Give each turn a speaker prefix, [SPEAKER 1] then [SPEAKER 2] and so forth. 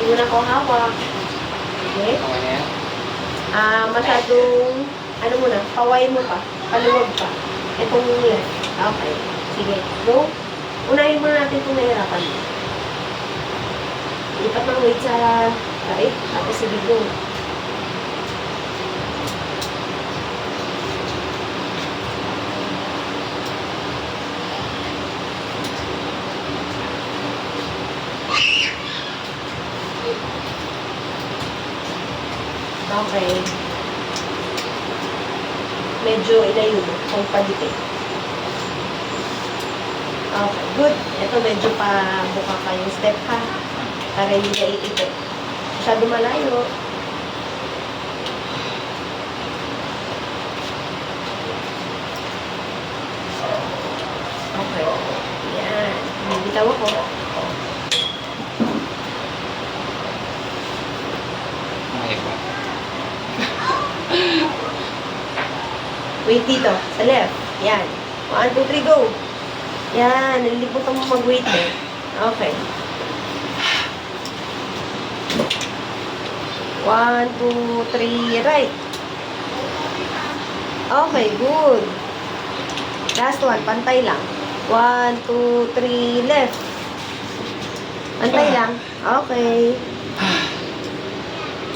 [SPEAKER 1] muna ko hawak. Okay?
[SPEAKER 2] Okay na yan?
[SPEAKER 1] Masyadong, ano muna, paway mo pa. Paluwag pa. Itong left. Okay. Sige, go. Unahin muna natin kung nahirapan mo. Lipat ng weight sa right. Tapos sige, go. Okay. Medyo ilayo mo kung padikit. Okay, good. Ito medyo pa buka pa yung step ha. Para hindi na iikot. Masyado malayo. Okay. Yan. Bibitaw ako.
[SPEAKER 2] Okay po.
[SPEAKER 1] Wait dito. Sa left. Yan. 1, 2, 3, go. Yan. Naliliputan mo mag-wait eh. Okay. 1, 2, 3, right. Okay, good. Last one, pantay lang. 1, 2, 3, left. Pantay lang. Okay.